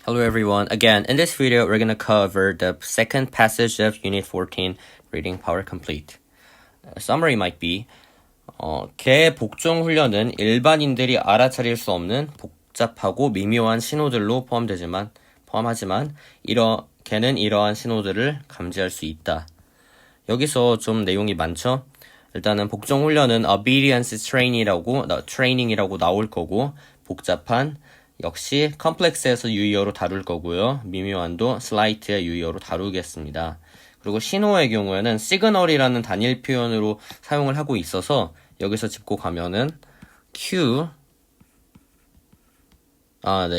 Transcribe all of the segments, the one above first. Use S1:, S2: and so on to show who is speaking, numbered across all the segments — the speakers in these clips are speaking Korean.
S1: Hello everyone. Again, in this video, we're going to cover the second passage of Unit 14, Reading Power Complete. Summary might be, 개 복종 훈련은 일반인들이 알아차릴 수 없는 복잡하고 미묘한 신호들로 포함하지만 개는 이러한 신호들을 감지할 수 있다. 여기서 좀 내용이 많죠? 일단은 복종 훈련은 obedience training이라고 나올 거고, 복잡한 역시 컴플렉스에서 유의어로 다룰 거고요. 미묘한도 slight의 유의어로 다루겠습니다. 그리고 신호의 경우에는 시그널이라는 단일 표현으로 사용을 하고 있어서 여기서 짚고 가면은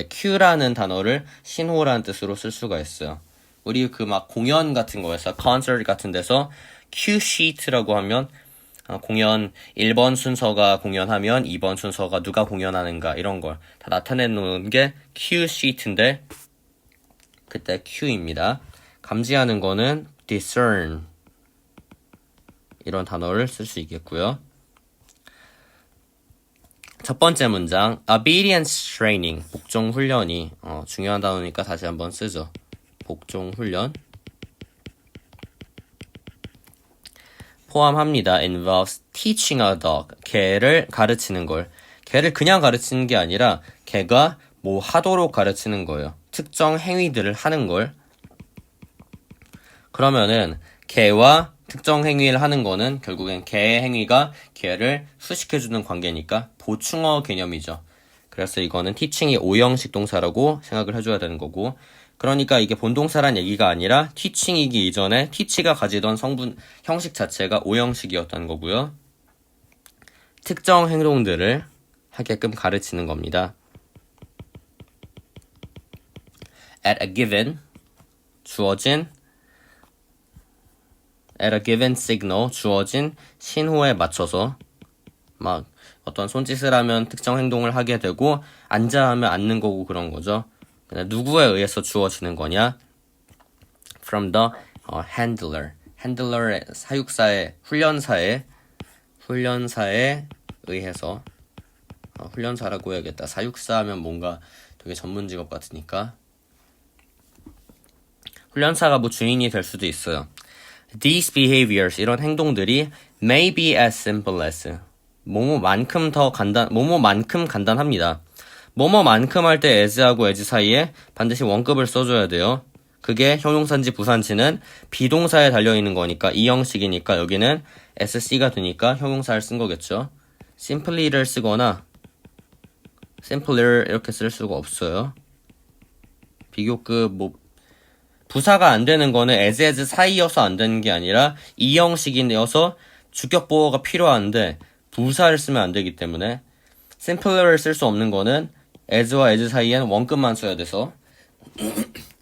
S1: Q라는 단어를 신호라는 뜻으로 쓸 수가 있어요. 우리 공연 같은 거에서 콘서트 같은 데서 Q sheet라고 하면 공연 1번 순서가 공연하면 2번 순서가 누가 공연하는가 이런 걸 다 나타내 놓은 게 Q sheet인데 그때 Q입니다. 감지하는 거는 discern 이런 단어를 쓸 수 있겠고요. 첫 번째 문장 obedience training 복종 훈련이 중요한 단어니까 다시 한번 쓰죠. 복종 훈련 포함합니다. involves teaching a dog. 개를 가르치는 걸. 개를 그냥 가르치는 게 아니라 개가 뭐 하도록 가르치는 거예요. 특정 행위들을 하는 걸. 그러면은 개와 특정 행위를 하는 거는 결국엔 개의 행위가 개를 수식해주는 관계니까 보충어 개념이죠. 그래서 이거는 teaching이 오형식 동사라고 생각을 해줘야 되는 거고 그러니까 이게 본동사란 얘기가 아니라 teaching이기 이전에 teach가 가지던 형식 자체가 오형식이었던 거고요. 특정 행동들을 하게끔 가르치는 겁니다. At a given signal 주어진 신호에 맞춰서 어떤 손짓을 하면 특정 행동을 하게 되고 앉아 하면 앉는 거고 그런 거죠. 누구에 의해서 주어지는 거냐? From the handler. handler의 사육사의 훈련사에 의해서 훈련사라고 해야겠다. 사육사 하면 뭔가 되게 전문 직업 같으니까 훈련사가 뭐 주인이 될 수도 있어요. These behaviors 이런 행동들이 may be as simple as 뭐뭐만큼 간단합니다. 뭐뭐만큼 할 때 as하고 as 사이에 반드시 원급을 써줘야 돼요. 그게 형용사인지 부사인지는 비동사에 달려있는 거니까 이 형식이니까 여기는 sc가 되니까 형용사를 쓴 거겠죠. simply를 쓰거나 simpler 이렇게 쓸 수가 없어요. 비교급 부사가 안 되는 거는 as 사이여서 안 되는 게 아니라 이 형식이어서 주격 보어가 필요한데 부사를 쓰면 안 되기 때문에 simpler를 쓸 수 없는 거는 as와 as 사이에는 원급만 써야 돼서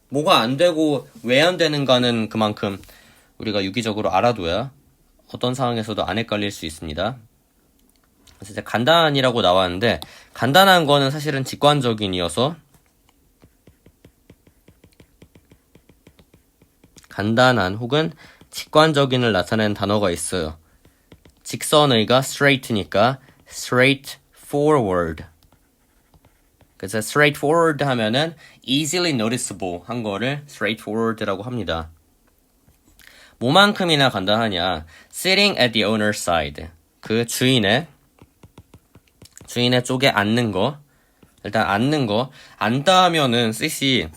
S1: 뭐가 안 되고 왜 안 되는가는 그만큼 우리가 유기적으로 알아둬야 어떤 상황에서도 안 헷갈릴 수 있습니다. 그래서 이제 간단이라고 나왔는데 간단한 거는 사실은 직관적인이어서 간단한 혹은 직관적인을 나타내는 단어가 있어요. 직선의가 straight니까 straightforward. 그래서 straightforward 하면은 easily noticeable 한 거를 straightforward라고 합니다. 뭐만큼이나 간단하냐? sitting at the owner's side. 그 주인의 쪽에 앉는 거. 일단 앉는 거. 앉다 하면은 sit이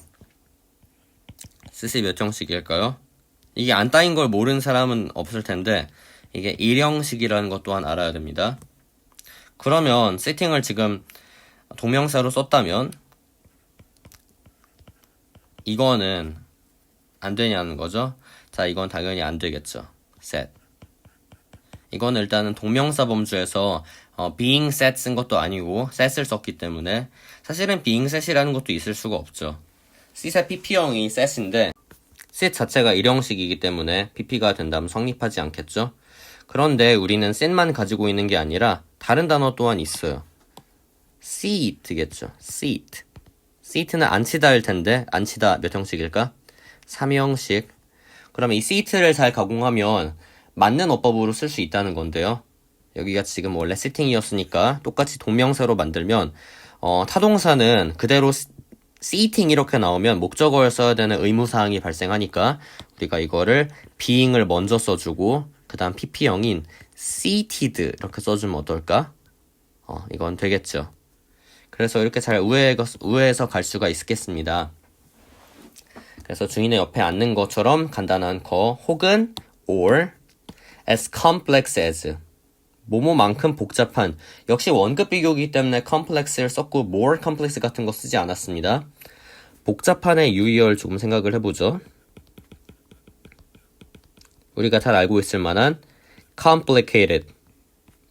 S1: 몇 형식일까요? 이게 앉다인 걸 모르는 사람은 없을 텐데 이게 1형식이라는 것 또한 알아야 됩니다. 그러면 sitting을 지금 동명사로 썼다면 이거는 안 되냐는 거죠. 자, 이건 당연히 안 되겠죠. set. 이거는 일단은 동명사 범주에서 being set 쓴 것도 아니고 set을 썼기 때문에 사실은 being set이라는 것도 있을 수가 없죠. sit의 pp형이 set인데 sit 자체가 1형식이기 때문에 pp가 된다면 성립하지 않겠죠. 그런데 우리는 set만 가지고 있는 게 아니라 다른 단어 또한 있어요. seat겠죠. seat. seat는 앉히다일 텐데 앉히다 몇 형식일까? 3형식. 그러면 이 seat를 잘 가공하면 맞는 어법으로 쓸 수 있다는 건데요. 여기가 지금 원래 sitting이었으니까 똑같이 동명사로 만들면 타동사는 그대로 seating 이렇게 나오면 목적어를 써야 되는 의무사항이 발생하니까 우리가 이거를 being을 먼저 써주고 그 다음 pp형인 seated 이렇게 써주면 어떨까? 이건 되겠죠. 그래서 이렇게 잘 우회해서 갈 수가 있겠습니다. 그래서 주인의 옆에 앉는 것처럼 간단한 거 혹은 or as complex as 뭐뭐만큼 복잡한 역시 원급 비교이기 때문에 complex를 썼고 more complex 같은 거 쓰지 않았습니다. 복잡한의 유의어를 조금 생각을 해보죠. 우리가 잘 알고 있을 만한 complicated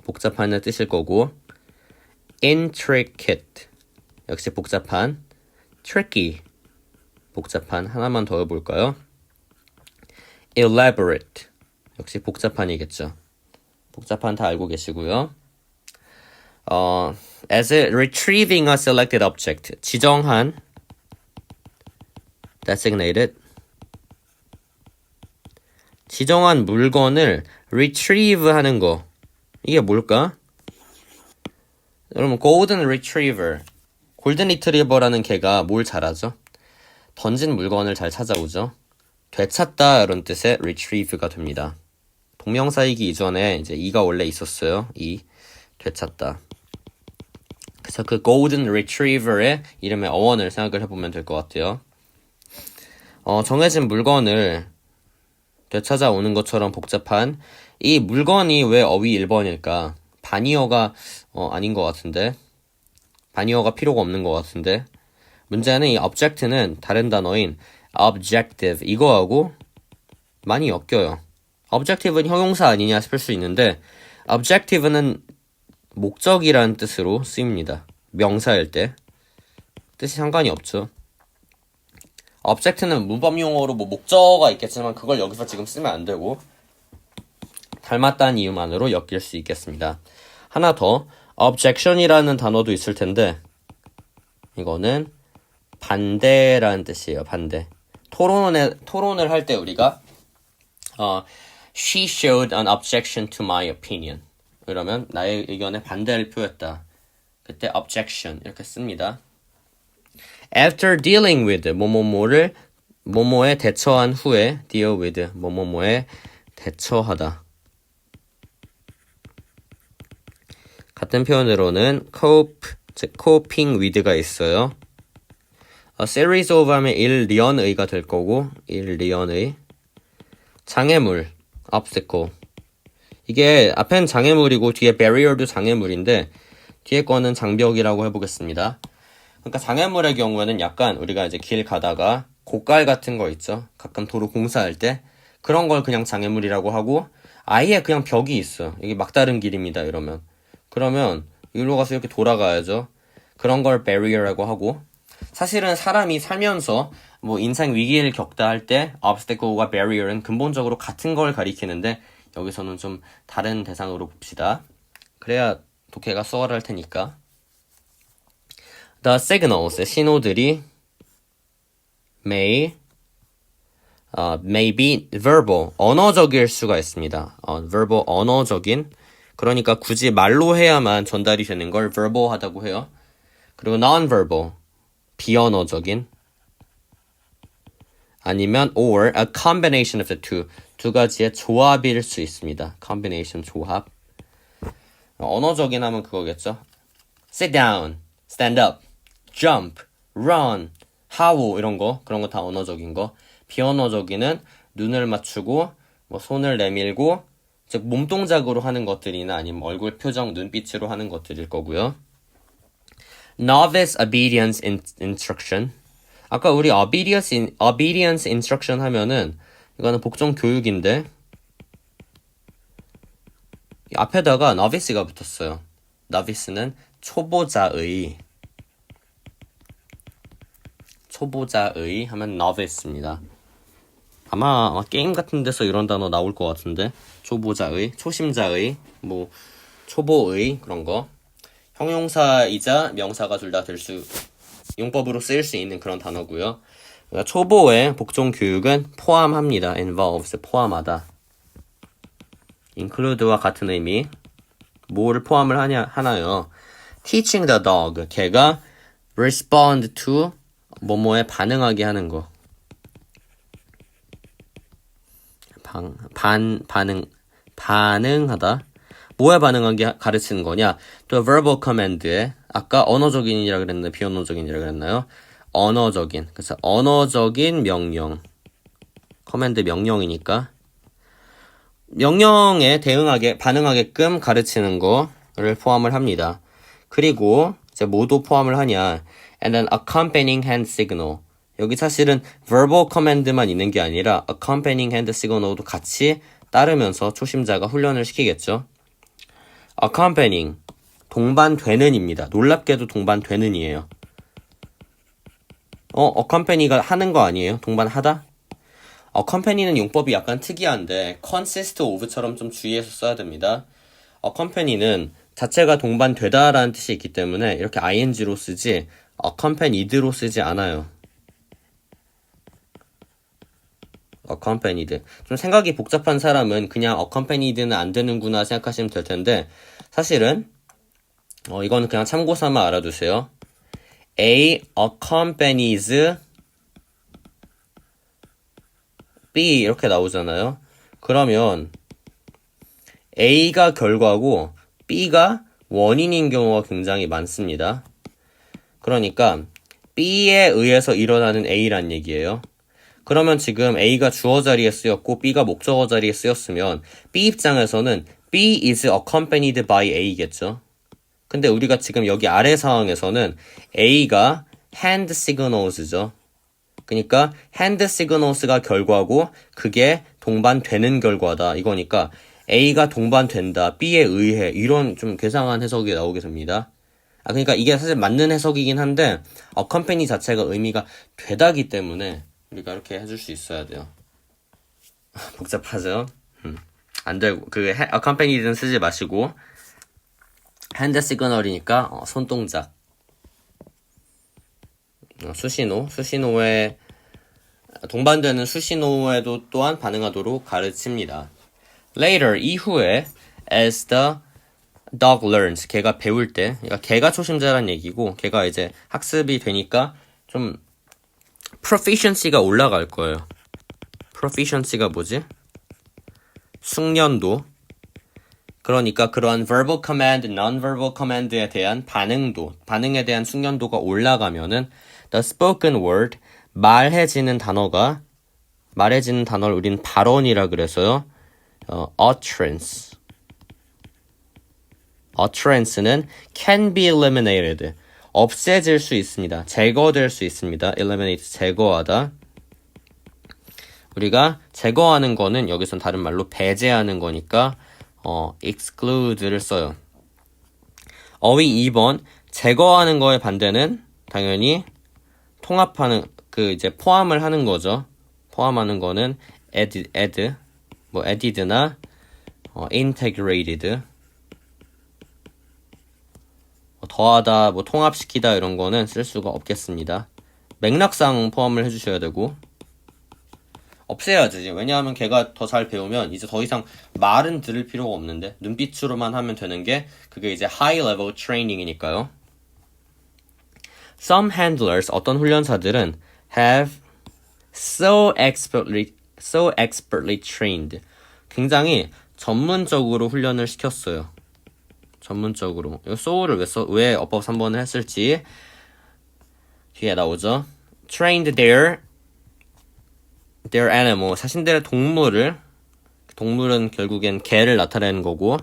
S1: 복잡한의 뜻일 거고 intricate 역시 복잡한 tricky 복잡한 하나만 더 해볼까요? elaborate 역시 복잡한이겠죠. 복잡한 다 알고 계시고요. as retrieving a selected object 지정한 designated 지정한 물건을 retrieve 하는 거 이게 뭘까? 여러분 golden retriever 골든 리트리버라는 개가 뭘 잘하죠? 던진 물건을 잘 찾아오죠. 되찾다 이런 뜻의 retrieve가 됩니다. 동명사이기 이전에 이제 이가 원래 있었어요. 이 되찾다. 그래서 그 golden retriever의 이름의 어원을 생각을 해보면 될 것 같아요. 정해진 물건을 되찾아오는 것처럼 복잡한 이 물건이 왜 어휘 1번일까? 반의어가 아닌 것 같은데 반의어가 필요가 없는 것 같은데 문제는 이 object는 다른 단어인 objective 이거하고 많이 엮여요. objective는 형용사 아니냐 싶을 수 있는데 objective는 목적이라는 뜻으로 쓰입니다. 명사일 때 뜻이 상관이 없죠. object는 문법용어로 뭐 목적어가 있겠지만 그걸 여기서 지금 쓰면 안 되고 닮았다는 이유만으로 엮일 수 있겠습니다. 하나 더 objection이라는 단어도 있을 텐데 이거는 반대라는 뜻이에요. 반대. 토론을 할 때 우리가 She showed an objection to my opinion. 그러면 나의 의견에 반대를 표했다. 그때 objection 이렇게 씁니다. After dealing with 뭐뭐에 대처한 후에 deal with 뭐뭐에 대처하다. 같은 표현으로는 cope, 즉 coping with가 있어요. A series of 하면 일리언의가 될 거고 일리언의 장애물 obstacle 이게 앞엔 장애물이고 뒤에 barrier도 장애물인데 뒤에 거는 장벽이라고 해보겠습니다. 그러니까 장애물의 경우에는 약간 우리가 이제 길 가다가 고깔 같은 거 있죠. 가끔 도로 공사할 때 그런 걸 그냥 장애물이라고 하고 아예 그냥 벽이 있어. 이게 막다른 길입니다. 이러면 그러면 이리로 가서 이렇게 돌아가야죠. 그런 걸 barrier라고 하고 사실은 사람이 살면서 뭐 인생 위기를 겪다 할 때 obstacle과 barrier은 근본적으로 같은 걸 가리키는데 여기서는 좀 다른 대상으로 봅시다. 그래야 독해가 수월할 테니까. The signals, 신호들이 may be verbal, 언어적일 수가 있습니다. verbal, 언어적인. 그러니까 굳이 말로 해야만 전달이 되는 걸 verbal 하다고 해요. 그리고 non-verbal, 비언어적인. 아니면 or a combination of the two, 두 가지의 조합일 수 있습니다. combination, 조합. 언어적인 하면 그거겠죠. sit down, stand up, jump, run, howl 이런 거, 그런 거 다 언어적인 거. 비언어적인은 눈을 맞추고 뭐 손을 내밀고 즉 몸동작으로 하는 것들이나 아니면 얼굴 표정, 눈빛으로 하는 것들일 거고요. Novice obedience instruction. 아까 우리 obedience instruction 하면은 이거는 복종 교육인데 앞에다가 novice가 붙었어요. novice는 초보자의 하면 novice입니다. 아마 게임 같은 데서 이런 단어 나올 것 같은데 초보자의, 초심자의, 뭐 초보의 그런 거 형용사이자 명사가 둘 다 될 수 용법으로 쓰일 수 있는 그런 단어고요. 그러니까 초보의 복종 교육은 포함합니다. involves 포함하다. include와 같은 의미. 뭐를 포함을 하나요? teaching the dog 개가 respond to 뭐뭐에 반응하게 하는 거. 반응하다. 뭐에 반응하게 가르치는 거냐? 또 verbal command에 아까 언어적인이라 그랬나요? 비언어적인이라 그랬나요? 언어적인. 그래서 언어적인 명령. 커맨드 명령이니까 명령에 반응하게끔 가르치는 거를 포함을 합니다. 그리고 이제 뭐도 포함을 하냐? And then accompanying hand signal. 여기 사실은 verbal command만 있는 게 아니라 accompanying hand signal도 같이 따르면서 초심자가 훈련을 시키겠죠. accompanying 동반되는입니다. 놀랍게도 동반되는이에요. accompany가 하는 거 아니에요? 동반하다? accompany는 용법이 약간 특이한데 consist of처럼 좀 주의해서 써야 됩니다. accompany는 자체가 동반되다라는 뜻이 있기 때문에 이렇게 ing로 쓰지 accompanied로 쓰지 않아요. accompanied. 좀 생각이 복잡한 사람은 그냥 accompanied는 안 되는구나 생각하시면 될 텐데 사실은 이거는 그냥 참고 삼아 알아두세요. A accompanies B 이렇게 나오잖아요. 그러면 A가 결과고 B가 원인인 경우가 굉장히 많습니다. 그러니까 B에 의해서 일어나는 A란 얘기예요. 그러면 지금 A가 주어 자리에 쓰였고 B가 목적어 자리에 쓰였으면 B 입장에서는 B is accompanied by A겠죠. 근데 우리가 지금 여기 아래 상황에서는 A가 hand signals죠. 그러니까 hand signals가 결과고 그게 동반되는 결과다. 이거니까 A가 동반된다. B에 의해 이런 좀 괴상한 해석이 나오게 됩니다. 그러니까 이게 사실 맞는 해석이긴 한데 accompany 자체가 의미가 되다기 때문에 우리가 이렇게 해줄 수 있어야 돼요. 복잡하죠? 안 되고 accompany는 쓰지 마시고 hand signal이니까 손동작. 수신호에 동반되는 수신호에도 또한 반응하도록 가르칩니다. Later, 이후에 as the dog learns, 걔가 배울 때, 그러니까 걔가 초심자란 얘기고 걔가 이제 학습이 되니까 좀 proficiency가 올라갈 거예요. proficiency가 뭐지? 숙련도. 그러니까 그러한 verbal command, non-verbal command에 대한 반응에 대한 숙련도가 올라가면은 the spoken word, 말해지는 단어를 우린 발언이라 그래서요. utterance는 can be eliminated, 없애질 수 있습니다. 제거될 수 있습니다. eliminate, 제거하다. 우리가 제거하는 거는 여기선 다른 말로 배제하는 거니까 exclude를 써요. 어휘 2번, 제거하는 거의 반대는 당연히 통합하는, 이제 포함을 하는 거죠. 포함하는 거는 added나 integrated. 더하다, 통합시키다 이런 거는 쓸 수가 없겠습니다. 맥락상 포함을 해주셔야 되고 없애야지. 왜냐하면 걔가 더 잘 배우면 이제 더 이상 말은 들을 필요가 없는데 눈빛으로만 하면 되는 게 그게 이제 high level training이니까요. Some handlers, 어떤 훈련사들은 have so expertly trained, 굉장히 전문적으로 훈련을 시켰어요. 전문적으로. 이 so를 왜 어법 3번을 했을지 뒤에 나오죠. Trained their animal, 자신들의 동물은 결국엔 개를 나타내는 거고,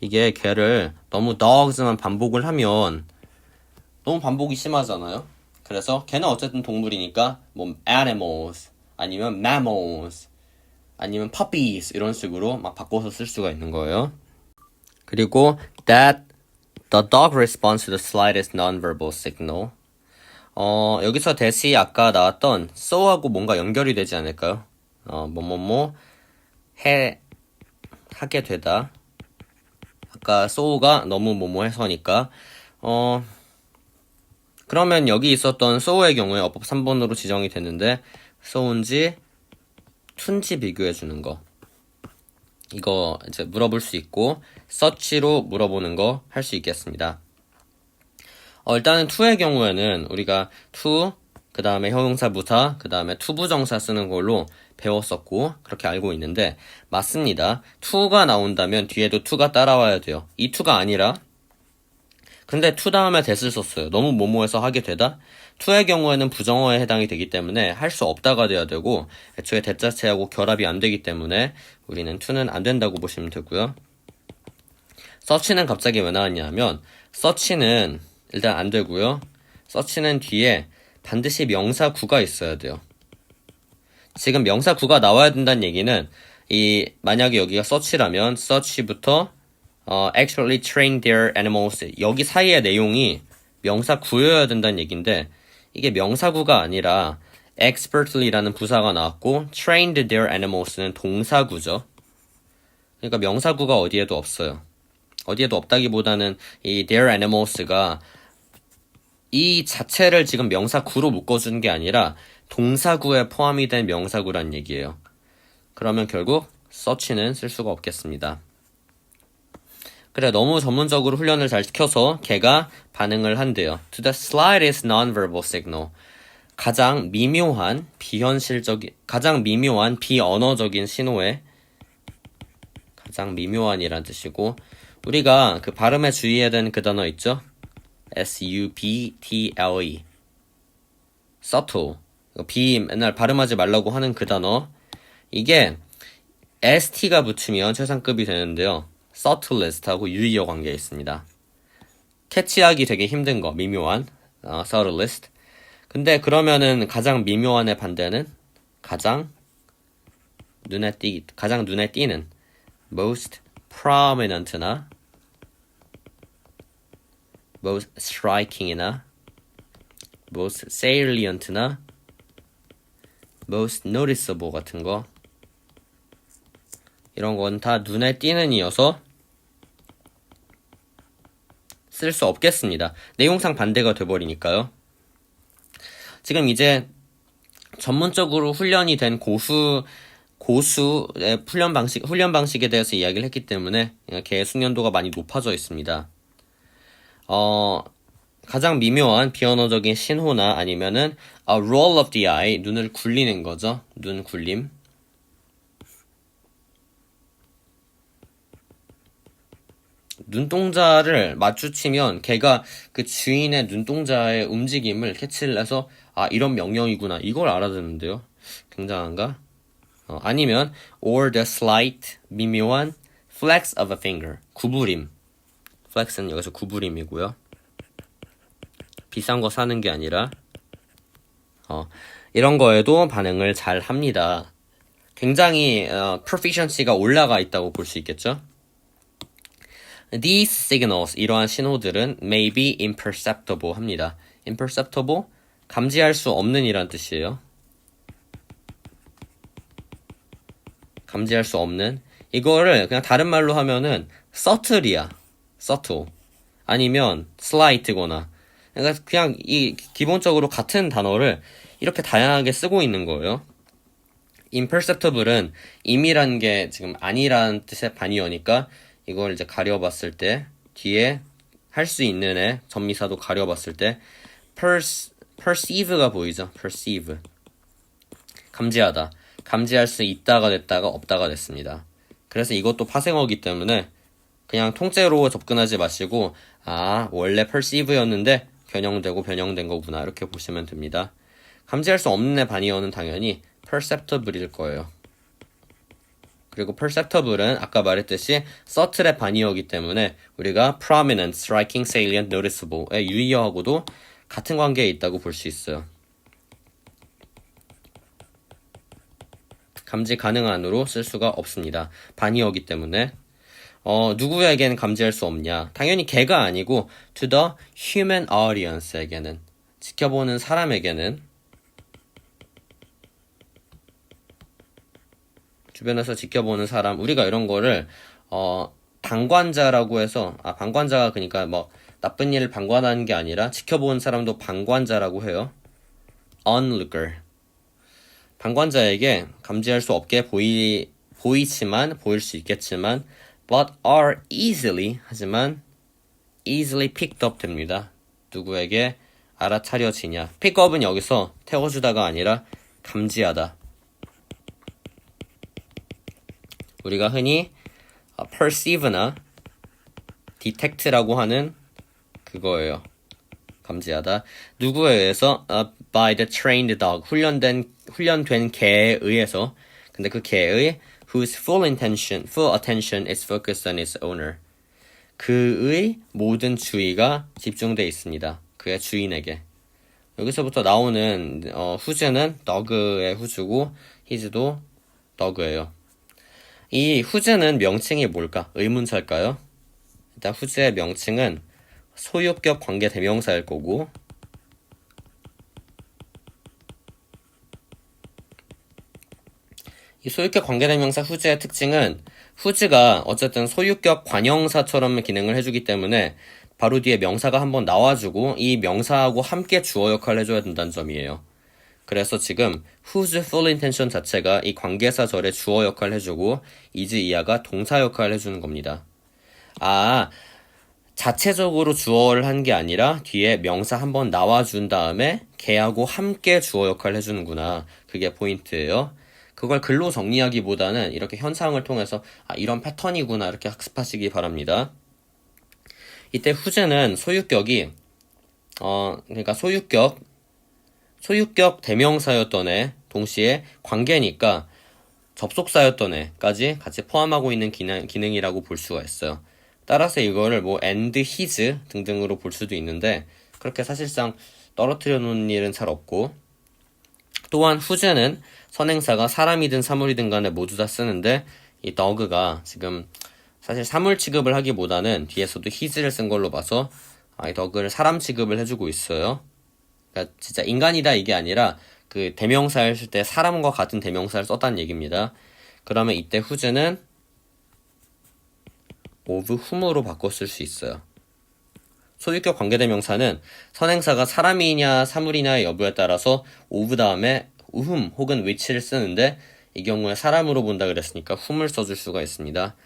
S1: 이게 개를 너무 dogs만 반복을 하면 너무 반복이 심하잖아요. 그래서 걔는 어쨌든 동물이니까 animals 아니면 mammals 아니면 puppies 이런 식으로 막 바꿔서 쓸 수가 있는 거예요. 그리고 that the dog responds to the slightest non-verbal signal. 여기서 대시 아까 나왔던 so하고 뭔가 연결이 되지 않을까요? 하게 되다. 아까 so가 너무 해서니까 그러면 여기 있었던 so의 경우에 어법 3번으로 지정이 됐는데 so인지 to인지 비교해 주는 거. 이거 이제 물어볼 수 있고 such로 물어보는 거 할 수 있겠습니다. 일단은 to의 경우에는 우리가 to 그 다음에 형용사 부사, 그 다음에 투부정사 쓰는 걸로 배웠었고 그렇게 알고 있는데 맞습니다. to가 나온다면 뒤에도 to가 따라와야 돼요. 이 to가 아니라 근데 to 다음에 that을 썼어요. 너무 뭐뭐해서 하게 되다. to의 경우에는 부정어에 해당이 되기 때문에 할 수 없다가 돼야 되고 애초에 that 자체하고 결합이 안 되기 때문에 우리는 to는 안 된다고 보시면 되고요. search는 갑자기 왜 나왔냐 하면 search는 일단 안 되고요. search는 뒤에 반드시 명사구가 있어야 돼요. 지금 명사구가 나와야 된다는 얘기는 만약에 여기가 search라면 search부터 actually train their animals 여기 사이의 내용이 명사구여야 된다는 얘기인데 이게 명사구가 아니라 expertly라는 부사가 나왔고 trained their animals는 동사구죠. 그러니까 명사구가 어디에도 없어요. 어디에도 없다기보다는 이 their animals가 이 자체를 지금 명사구로 묶어주는 게 아니라 동사구에 포함이 된 명사구란 얘기예요. 그러면 결국 search는 쓸 수가 없겠습니다. 그래, 너무 전문적으로 훈련을 잘 시켜서 걔가 반응을 한대요. To the slightest non-verbal signal. 가장 미묘한 비언어적인 신호에 가장 미묘한이란 뜻이고 우리가 그 발음에 주의해야 되는 그 단어 있죠? subtle. subtle. 맨날 발음하지 말라고 하는 그 단어. 이게 st가 붙으면 최상급이 되는데요. subtlest하고 유의어 관계에 있습니다. 캐치하기 되게 힘든 거, 미묘한, subtlest. 근데 그러면은 가장 미묘한의 반대는 가장 눈에 띄는 most prominent나 most striking이나 most salient나 most noticeable 같은 거 이런 건 다 눈에 띄는 이어서 쓸 수 없겠습니다. 내용상 반대가 돼버리니까요. 지금 이제 전문적으로 훈련이 된 고수의 훈련 방식에 대해서 이야기를 했기 때문에 걔의 숙련도가 많이 높아져 있습니다. 가장 미묘한 비언어적인 신호나 아니면은 a roll of the eye, 눈을 굴리는 거죠. 눈 굴림. 눈동자를 마주치면 걔가 그 주인의 눈동자의 움직임을 캐치를 해서 이런 명령이구나 이걸 알아듣는데요. 굉장한가? 아니면 or the slight 미묘한 flex of a finger 구부림. flex는 여기서 구부림이고요. 비싼 거 사는 게 아니라 이런 거에도 반응을 잘 합니다. 굉장히 proficiency가 올라가 있다고 볼 수 있겠죠. These signals, 이러한 신호들은 may be imperceptible 합니다. imperceptible, 감지할 수 없는 이란 뜻이에요. 감지할 수 없는. 이거를 그냥 다른 말로 하면은 subtle이야. subtle. 아니면 slight거나. 그러니까 그냥 기본적으로 같은 단어를 이렇게 다양하게 쓰고 있는 거예요. imperceptible은 임이라는 게 지금 아니라는 뜻의 반의어니까 이걸 이제 가려봤을 때 뒤에 할 수 있는 애 전미사도 가려봤을 때 perceive가 보이죠. perceive 감지하다. 감지할 수 있다가 됐다가 없다가 됐습니다. 그래서 이것도 파생어기 때문에 그냥 통째로 접근하지 마시고 원래 perceive였는데 변형된 거구나 이렇게 보시면 됩니다. 감지할 수 없는 애 반의어는 당연히 perceptible일 거예요. 그리고 perceptible은 아까 말했듯이 subtle의 반의어이기 때문에 우리가 prominent, striking, salient, noticeable의 유의어하고도 같은 관계에 있다고 볼 수 있어요. 감지 가능한으로 쓸 수가 없습니다. 반의어이기 때문에 누구에게는 감지할 수 없냐? 당연히 걔가 아니고 to the human audience에게는 지켜보는 사람에게는 주변에서 지켜보는 사람, 우리가 이런 거를 방관자라고 해서 방관자가 그러니까 뭐 나쁜 일을 방관하는 게 아니라 지켜보는 사람도 방관자라고 해요. onlooker. 방관자에게 감지할 수 없게 보이지만 보일 수 있겠지만 but are easily 하지만 easily picked up 됩니다. 누구에게 알아차려지냐. pickup은 여기서 태워주다가 아니라 감지하다. 우리가 흔히 perceive나 detect라고 하는 그거예요. 감지하다. 누구에 의해서? by the trained dog. 훈련된 개에 의해서. 근데 그 개의 whose full attention is focused on its owner. 그의 모든 주의가 집중돼 있습니다. 그의 주인에게. 여기서부터 나오는 whose는 dog의 whose고 his도 dog예요. 이 whose는 명칭이 뭘까? 의문사일까요? 일단 whose의 명칭은 소유격 관계 대명사일 거고, 이 소유격 관계 대명사 whose의 특징은 whose가 어쨌든 소유격 관형사처럼 기능을 해주기 때문에 바로 뒤에 명사가 한번 나와주고 이 명사하고 함께 주어 역할을 해줘야 된다는 점이에요. 그래서 지금 whose full intention 자체가 이 관계사 절의 주어 역할을 해주고 is 이하가 동사 역할을 해주는 겁니다. 자체적으로 주어를 한 게 아니라 뒤에 명사 한번 나와준 다음에 걔하고 함께 주어 역할을 해주는구나. 그게 포인트예요. 그걸 글로 정리하기보다는 이렇게 현상을 통해서 이런 패턴이구나 이렇게 학습하시기 바랍니다. 이때 whose는 소유격이 그러니까 소유격 대명사였던 애 동시에 관계니까 접속사였던 애까지 같이 포함하고 있는 기능이라고 볼 수가 있어요. 따라서 이거를 뭐 and his 등등으로 볼 수도 있는데 그렇게 사실상 떨어뜨려 놓은 일은 잘 없고, 또한 whose는 선행사가 사람이든 사물이든 간에 모두 다 쓰는데 이 dog가 지금 사실 사물 취급을 하기보다는 뒤에서도 his를 쓴 걸로 봐서 이 dog를 사람 취급을 해주고 있어요. 그러니까 진짜 인간이다 이게 아니라 그 대명사를 쓸 때 사람과 같은 대명사를 썼다는 얘기입니다. 그러면 이때 whose는 of whom으로 바꿔 쓸 수 있어요. 소유격 관계대명사는 선행사가 사람이냐 사물이냐의 여부에 따라서 of 다음에 whom 혹은 which를 쓰는데 이 경우에 사람으로 본다 그랬으니까 whom을 써줄 수가 있습니다.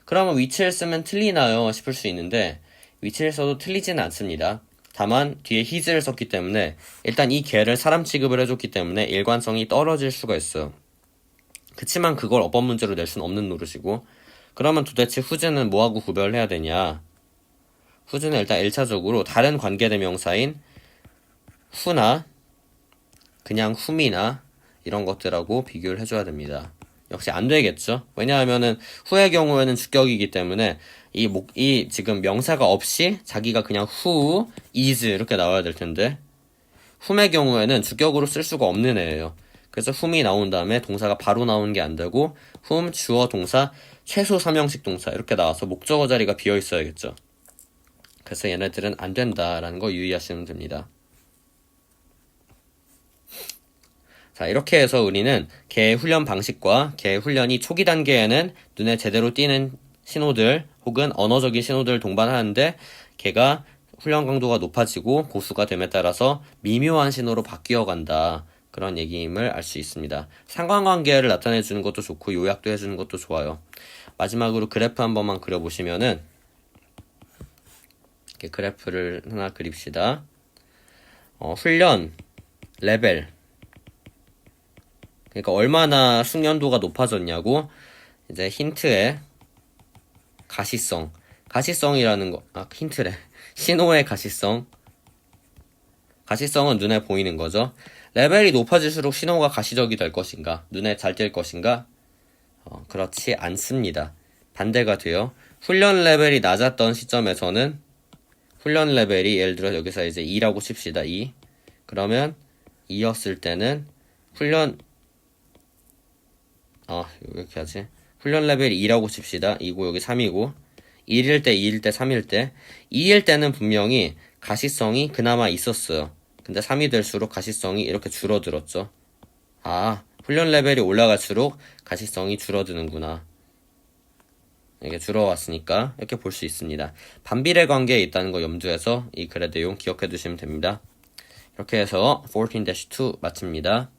S1: 그러면 which를 쓰면 틀리나요? 싶을 수 있는데 which를 써도 틀리지는 않습니다. 다만 뒤에 his를 썼기 때문에 일단 이 개를 사람 취급을 해줬기 때문에 일관성이 떨어질 수가 있어요. 그치만 그걸 어법 문제로 낼 수는 없는 노릇이고, 그러면 도대체 whose는 뭐하고 구별해야 되냐? whose는 일단 1차적으로 다른 관계대명사인 who나 그냥 whom이나 이런 것들하고 비교를 해줘야 됩니다. 역시 안 되겠죠? 왜냐하면은 who의 경우에는 주격이기 때문에 이 지금 명사가 없이 자기가 그냥 who, is 이렇게 나와야 될 텐데 whom의 경우에는 주격으로 쓸 수가 없는 애예요. 그래서 whom이 나온 다음에 동사가 바로 나오는 게 안 되고 whom, 주어, 동사, 최소 3형식 동사 이렇게 나와서 목적어 자리가 비어 있어야겠죠. 그래서 얘네들은 안 된다라는 거 유의하시면 됩니다. 자, 이렇게 해서 우리는 개의 훈련 방식과 개의 훈련이 초기 단계에는 눈에 제대로 띄는 신호들 혹은 언어적인 신호들을 동반하는데 개가 훈련 강도가 높아지고 고수가 됨에 따라서 미묘한 신호로 바뀌어 간다. 그런 얘기임을 알 수 있습니다. 상관관계를 나타내주는 것도 좋고 요약도 해주는 것도 좋아요. 마지막으로 그래프 한 번만 그려보시면은 이렇게 그래프를 하나 그립시다. 훈련 레벨, 그러니까 얼마나 숙련도가 높아졌냐고 이제 힌트에 가시성이라는 거, 힌트래. 신호의 가시성은 눈에 보이는 거죠. 레벨이 높아질수록 신호가 가시적이 될 것인가? 눈에 잘 띌 것인가? 그렇지 않습니다. 반대가 돼요. 훈련 레벨이 낮았던 시점에서는 훈련 레벨이 예를 들어 여기서 이제 2라고 칩시다. 2. 그러면 2였을 때는 훈련 왜 이렇게 하지? 훈련 레벨이 2라고 칩시다. 2고 여기 3이고 1일 때, 2일 때, 3일 때 2일 때는 분명히 가시성이 그나마 있었어요. 근데 3이 될수록 가시성이 이렇게 줄어들었죠. 훈련 레벨이 올라갈수록 가시성이 줄어드는구나. 이게 줄어왔으니까 이렇게 볼 수 있습니다. 반비례 관계에 있다는 거 염두해서 이 글의 내용 기억해 두시면 됩니다. 이렇게 해서 14-2 마칩니다.